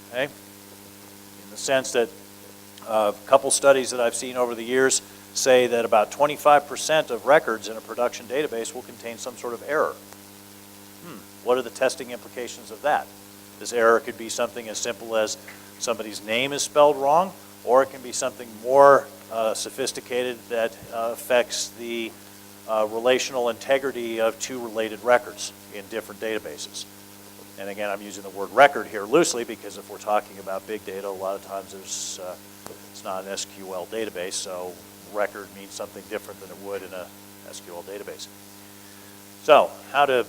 okay? In the sense that a couple studies that I've seen over the years say that about 25% of records in a production database will contain some sort of error. What are the testing implications of that? This error could be something as simple as somebody's name is spelled wrong, or it can be something more sophisticated that affects the relational integrity of two related records in different databases. And again, I'm using the word record here loosely because if we're talking about big data, a lot of times it's not an SQL database, so record means something different than it would in a SQL database. So how to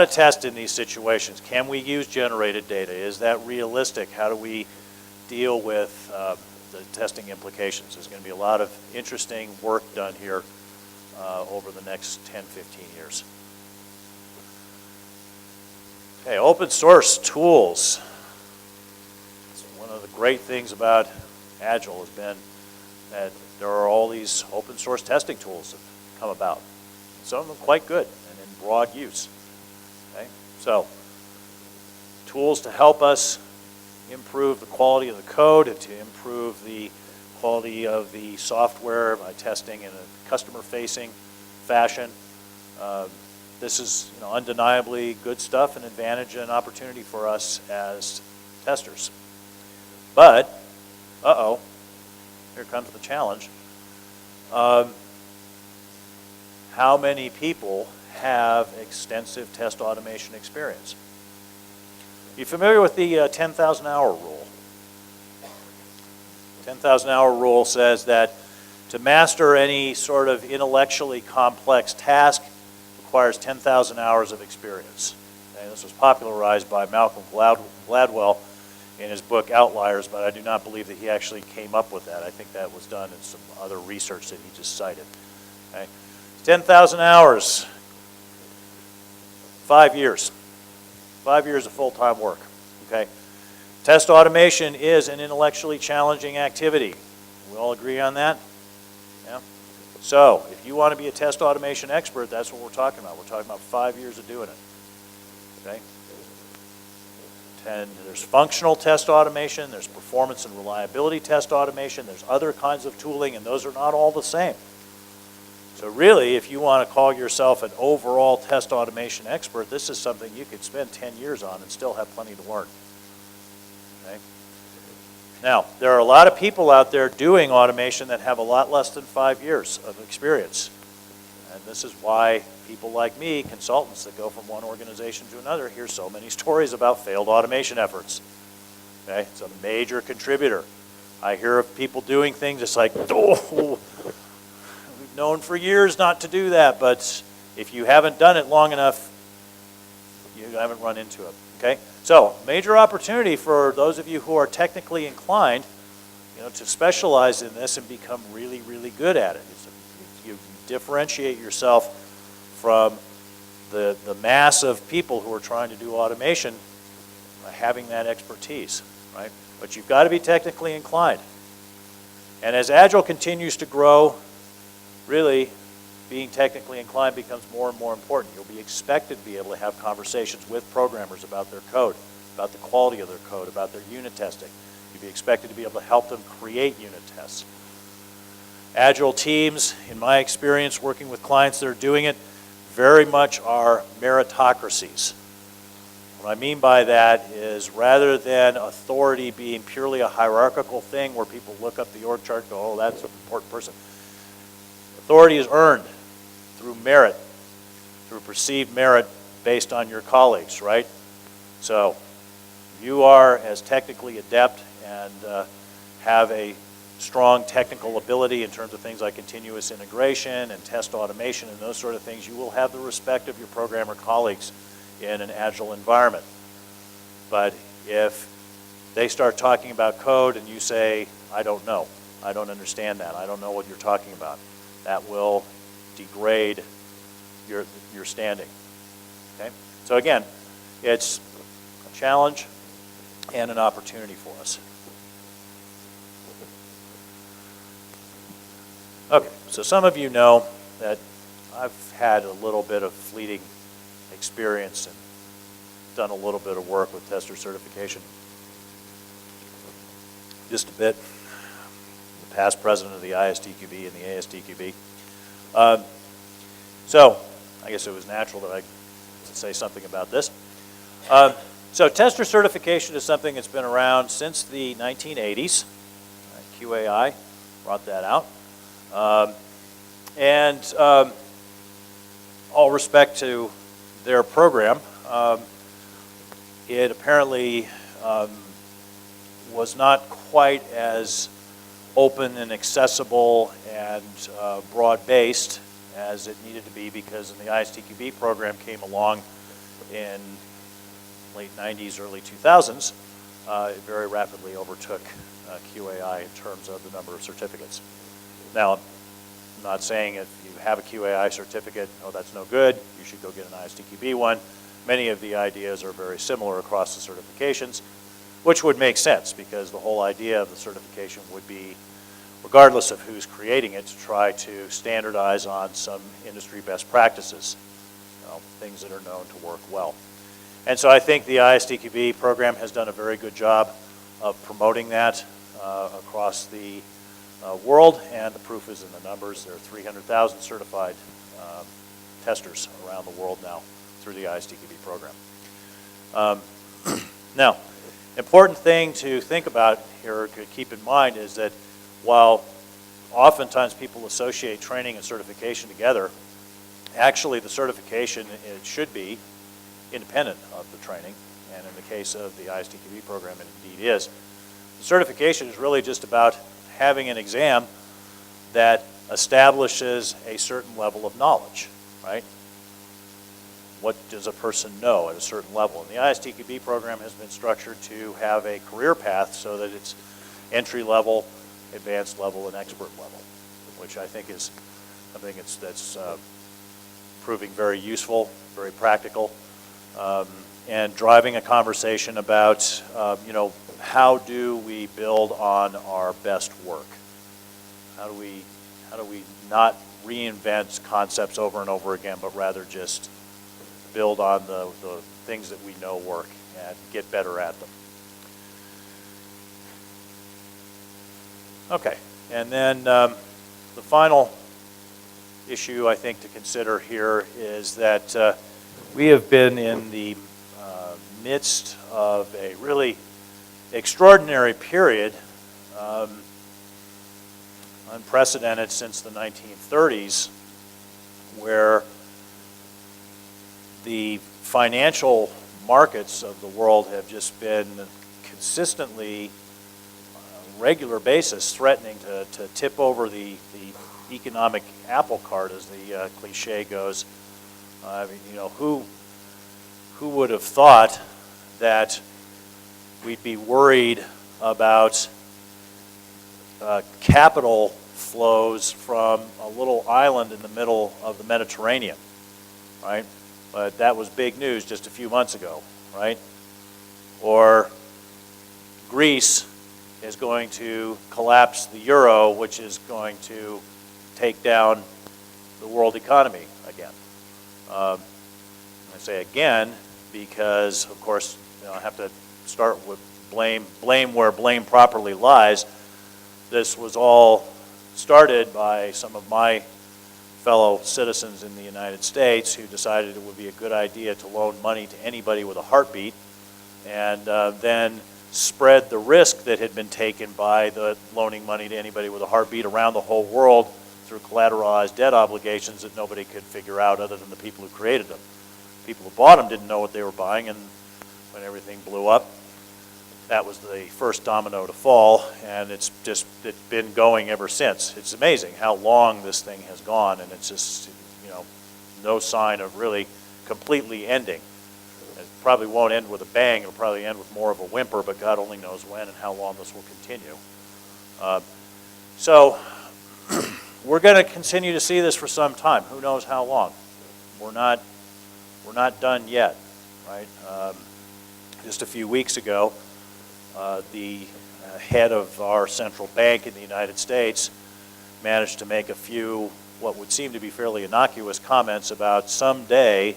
test in these situations? Can we use generated data? Is that realistic? How do we deal with the testing implications? There's going to be a lot of interesting work done here over the next 10, 15 years. Okay, open source tools. One of the great things about Agile has been that there are all these open source testing tools that come about. Some of them quite good and in broad use. Okay? So, tools to help us improve the quality of the code and to improve the quality of the software by testing in a customer-facing fashion. This is undeniably good stuff, an advantage and an opportunity for us as testers. But, here comes the challenge. How many people have extensive test automation experience? You familiar with the 10,000 hour rule? 10,000 hour rule says that to master any sort of intellectually complex task requires 10,000 hours of experience. Okay, this was popularized by Malcolm Gladwell in his book Outliers, but I do not believe that he actually came up with that. I think that was done in some other research that he just cited. Okay? 10,000 hours, 5 years. 5 years of full-time work. Okay? Test automation is an intellectually challenging activity. We all agree on that? Yeah? So, if you want to be a test automation expert, that's what we're talking about. We're talking about 5 years of doing it. Okay? And there's functional test automation, there's performance and reliability test automation, there's other kinds of tooling, and those are not all the same. So really, if you want to call yourself an overall test automation expert, this is something you could spend 10 years on and still have plenty to learn. Okay? Now, there are a lot of people out there doing automation that have a lot less than 5 years of experience. And this is why people like me, consultants that go from one organization to another, hear so many stories about failed automation efforts. Okay? It's a major contributor. I hear of people doing things, it's like, oh, we've known for years not to do that, but if you haven't done it long enough, you haven't run into it. Okay? So, major opportunity for those of you who are technically inclined, to specialize in this and become really, really good at it. You differentiate yourself from the mass of people who are trying to do automation by having that expertise, right? But you've got to be technically inclined. And as Agile continues to grow, really being technically inclined becomes more and more important. You'll be expected to be able to have conversations with programmers about their code, about the quality of their code, about their unit testing. You'll be expected to be able to help them create unit tests. Agile teams, in my experience working with clients that are doing it, very much are meritocracies. What I mean by that is rather than authority being purely a hierarchical thing where people look up the org chart and go, oh, that's an important person. Authority is earned through merit, through perceived merit based on your colleagues, right? So you are as technically adept and have a strong technical ability in terms of things like continuous integration and test automation and those sort of things, you will have the respect of your programmer colleagues in an Agile environment. But if they start talking about code and you say, I don't know, I don't understand that, I don't know what you're talking about, that will degrade your standing. Okay? So again, it's a challenge and an opportunity for us. Okay, so some of you know that I've had a little bit of fleeting experience and done a little bit of work with tester certification. just a bit, the past president of the ISTQB and the ASTQB. So I guess it was natural that I say something about this. So tester certification is something that's been around since the 1980s. QAI brought that out. And all respect to their program, it apparently was not quite as open and accessible and broad-based as it needed to be, because when the ISTQB program came along in late 90s, early 2000s, it very rapidly overtook QAI in terms of the number of certificates. Now, I'm not saying if you have a QAI certificate, oh, that's no good, you should go get an ISTQB one. Many of the ideas are very similar across the certifications, which would make sense, because the whole idea of the certification would be, regardless of who's creating it, to try to standardize on some industry best practices, things that are known to work well. And so I think the ISTQB program has done a very good job of promoting that across the world, and the proof is in the numbers. There are 300,000 certified testers around the world now through the ISTQB program. Now, important thing to think about here, to keep in mind, is that while oftentimes people associate training and certification together, actually the certification, it should be independent of the training, and in the case of the ISTQB program, it indeed is. The certification is really just about having an exam that establishes a certain level of knowledge, right? What does a person know at a certain level? And the ISTQB program has been structured to have a career path so that it's entry level, advanced level, and expert level, which I think is something that's proving very useful, very practical, and driving a conversation about, how do we build on our best work? How do we not reinvent concepts over and over again, but rather just build on the things that we know work and get better at them? Okay, and then the final issue I think to consider here is that we have been in the midst of a really extraordinary period, unprecedented since the 1930s, where the financial markets of the world have just been consistently, regular basis, threatening to tip over the economic apple cart, as the cliche goes. I mean, who would have thought that we'd be worried about capital flows from a little island in the middle of the Mediterranean, right? But that was big news just a few months ago, right? Or Greece is going to collapse the euro, which is going to take down the world economy again. I say again because, of course, I have to start with blame where blame properly lies. This was all started by some of my fellow citizens in the United States who decided it would be a good idea to loan money to anybody with a heartbeat, and then spread the risk that had been taken by the loaning money to anybody with a heartbeat around the whole world through collateralized debt obligations that nobody could figure out other than the people who created them. People who bought them didn't know what they were buying, and when everything blew up, that was the first domino to fall, and it's been going ever since. It's amazing how long this thing has gone, and it's just, no sign of really completely ending. It probably won't end with a bang. It'll probably end with more of a whimper, but God only knows when and how long this will continue. So we're going to continue to see this for some time. Who knows how long? We're not done yet, right? Just a few weeks ago, the head of our central bank in the United States managed to make a few what would seem to be fairly innocuous comments about someday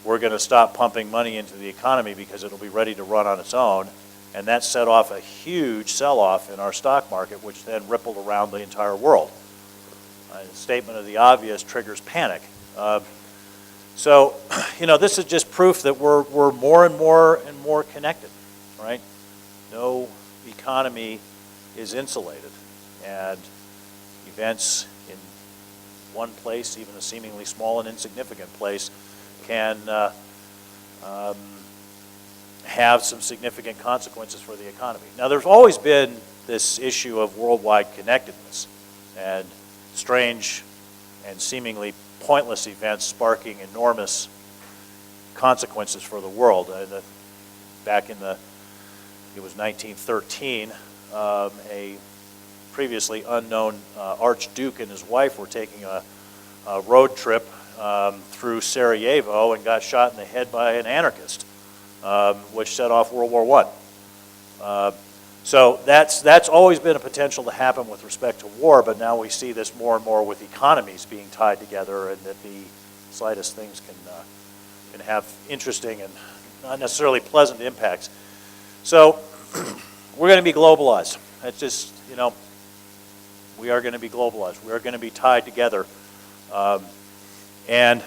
we're going to stop pumping money into the economy because it'll be ready to run on its own, And that set off a huge sell-off in our stock market, which then rippled around the entire world. The statement of the obvious triggers panic. So, this is just proof that we're more and more connected, right? No economy is insulated, and events in one place, even a seemingly small and insignificant place, can have some significant consequences for the economy. Now, there's always been this issue of worldwide connectedness and strange and seemingly pointless events sparking enormous consequences for the world. Back in it was 1913, a previously unknown archduke and his wife were taking a road trip through Sarajevo and got shot in the head by an anarchist, which set off World War I. So that's always been a potential to happen with respect to war, but now we see this more and more with economies being tied together, and that the slightest things can have interesting and not necessarily pleasant impacts. So we're going to be globalized. That's just, we are going to be globalized. We are going to be tied together. And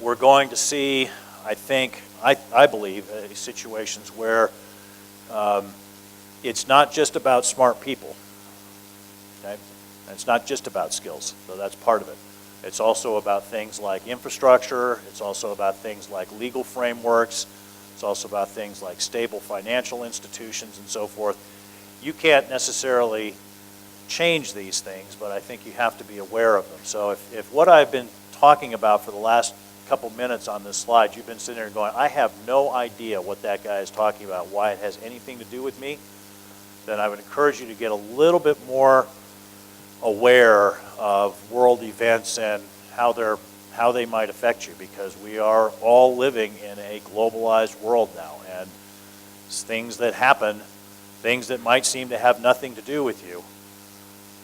we're going to see, I believe, situations where it's not just about smart people, okay? And it's not just about skills, so that's part of it. It's also about things like infrastructure. It's also about things like legal frameworks. It's also about things like stable financial institutions and so forth. You can't necessarily change these things, but I think you have to be aware of them. So if what I've been talking about for the last couple minutes on this slide, you've been sitting there going, I have no idea what that guy is talking about, why it has anything to do with me, then I would encourage you to get a little bit more aware of world events and how they might affect you, because we are all living in a globalized world now, and things that happen, things that might seem to have nothing to do with you,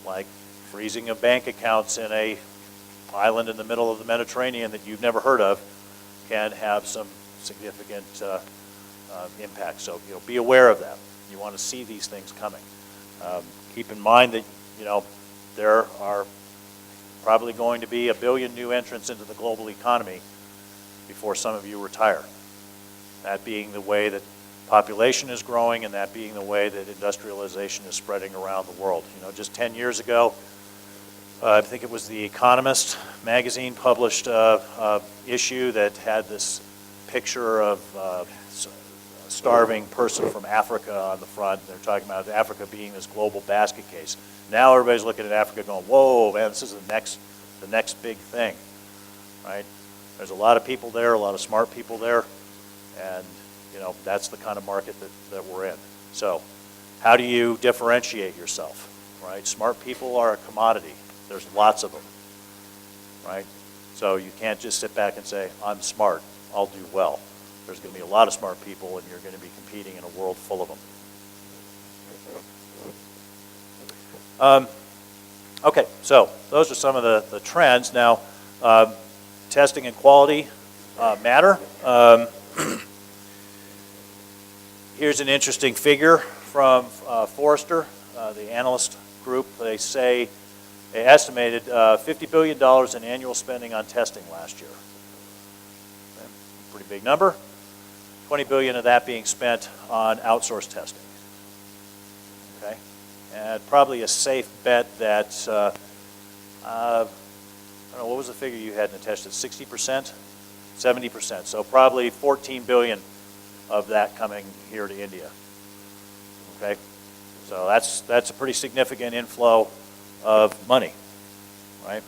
like freezing of bank accounts in a island in the middle of the Mediterranean that you've never heard of, can have some significant impact. So be aware of that. You want to see these things coming. Keep in mind that there are probably going to be 1 billion new entrants into the global economy before some of you retire. That being the way that population is growing, and that being the way that industrialization is spreading around the world. Just 10 years ago, I think it was The Economist magazine published an issue that had this picture of a starving person from Africa on the front. They're talking about Africa being this global basket case. Now everybody's looking at Africa going, whoa, man, this is the next big thing, right? There's a lot of people there, a lot of smart people there, and that's the kind of market that we're in. So how do you differentiate yourself, right? Smart people are a commodity. There's lots of them, right? So you can't just sit back and say, I'm smart, I'll do well. There's going to be a lot of smart people, and you're going to be competing in a world full of them. Okay, so those are some of the trends. Now, testing and quality matter. Here's an interesting figure from Forrester, the analyst group. They estimated $50 billion in annual spending on testing last year. Okay, pretty big number. 20 billion of that being spent on outsourced testing. Okay, and probably a safe bet that I don't know, what was the figure you had in the test? 60%, 70%. So probably 14 billion of that coming here to India. Okay, so that's a pretty significant inflow of money, right?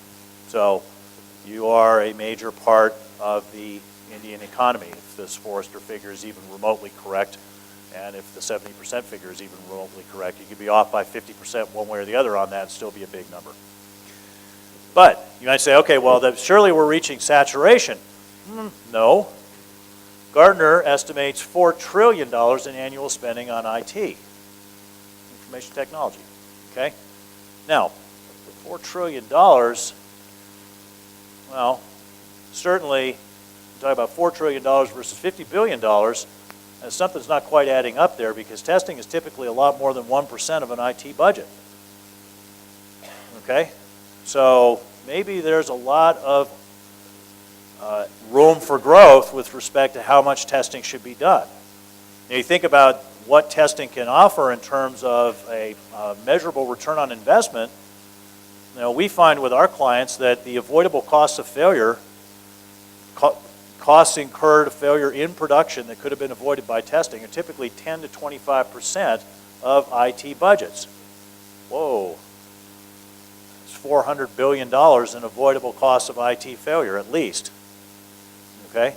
So you are a major part of the Indian economy, if this Forrester figure is even remotely correct, and if the 70% figure is even remotely correct. You could be off by 50% one way or the other on that and still be a big number. But you might say, okay, well, surely we're reaching saturation. No. Gartner estimates $4 trillion in annual spending on IT, information technology. Okay? Now, $4 trillion, well, certainly, talk about $4 trillion versus $50 billion, something's not quite adding up there, because testing is typically a lot more than 1% of an IT budget. Okay? So maybe there's a lot of room for growth with respect to how much testing should be done. Now, you think about what testing can offer in terms of a measurable return on investment. You know, we find with our clients that the avoidable costs of failure, costs incurred of failure in production that could have been avoided by testing, are typically 10 to 25% of IT budgets. Whoa. It's $400 billion in avoidable costs of IT failure, at least. Okay?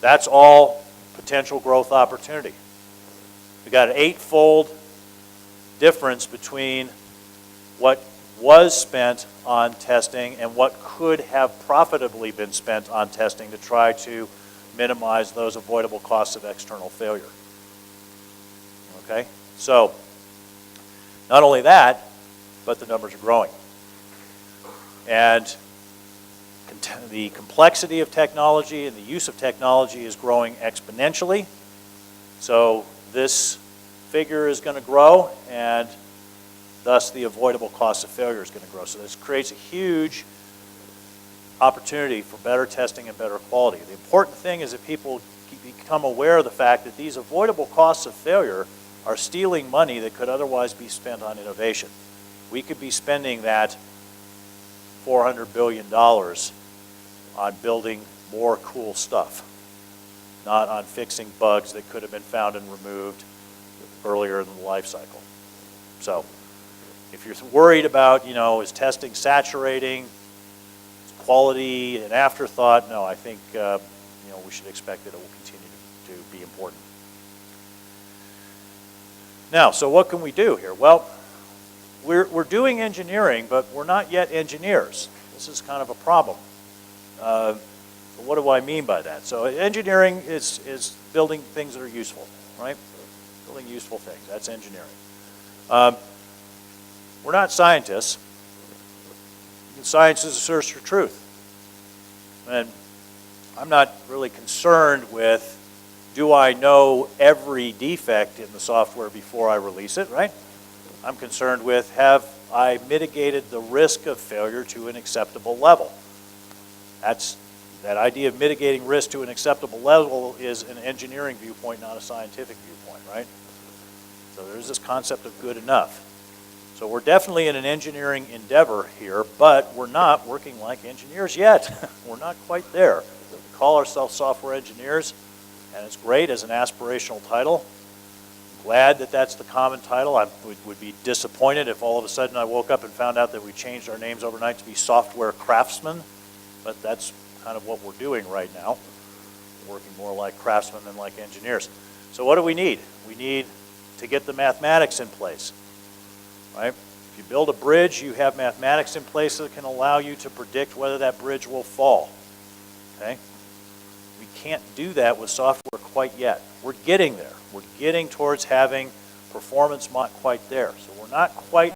That's all potential growth opportunity. We got an 8-fold difference between what was spent on testing and what could have profitably been spent on testing to try to minimize those avoidable costs of external failure. Okay? So, not only that, but the numbers are growing. And the complexity of technology and the use of technology is growing exponentially. So this figure is going to grow, and thus the avoidable cost of failure is going to grow. So this creates a huge opportunity for better testing and better quality. The important thing is that people become aware of the fact that these avoidable costs of failure are stealing money that could otherwise be spent on innovation. We could be spending that $400 billion on building more cool stuff, not on fixing bugs that could have been found and removed earlier in the life cycle. So if you're worried about, is testing saturating, is quality an afterthought, no, I think we should expect that it will continue to be important. Now, so what can we do here? Well, we're doing engineering, but we're not yet engineers. This is kind of a problem. What do I mean by that? So engineering is building things that are useful, right? Building useful things, that's engineering. We're not scientists. Science is a search for truth. And I'm not really concerned with, do I know every defect in the software before I release it, right? I'm concerned with, have I mitigated the risk of failure to an acceptable level? That idea of mitigating risk to an acceptable level is an engineering viewpoint, not a scientific viewpoint, right? So there's this concept of good enough. So we're definitely in an engineering endeavor here, but we're not working like engineers yet. We're not quite there. We call ourselves software engineers, and it's great as an aspirational title. I'm glad that that's the common title. I would be disappointed if all of a sudden I woke up and found out that we changed our names overnight to be software craftsmen, but that's kind of what we're doing right now. We're working more like craftsmen than like engineers. So what do we need? We need to get the mathematics in place, right? If you build a bridge, you have mathematics in place that can allow you to predict whether that bridge will fall, okay? We can't do that with software quite yet. We're getting there. We're getting towards having performance not quite there. So we're not quite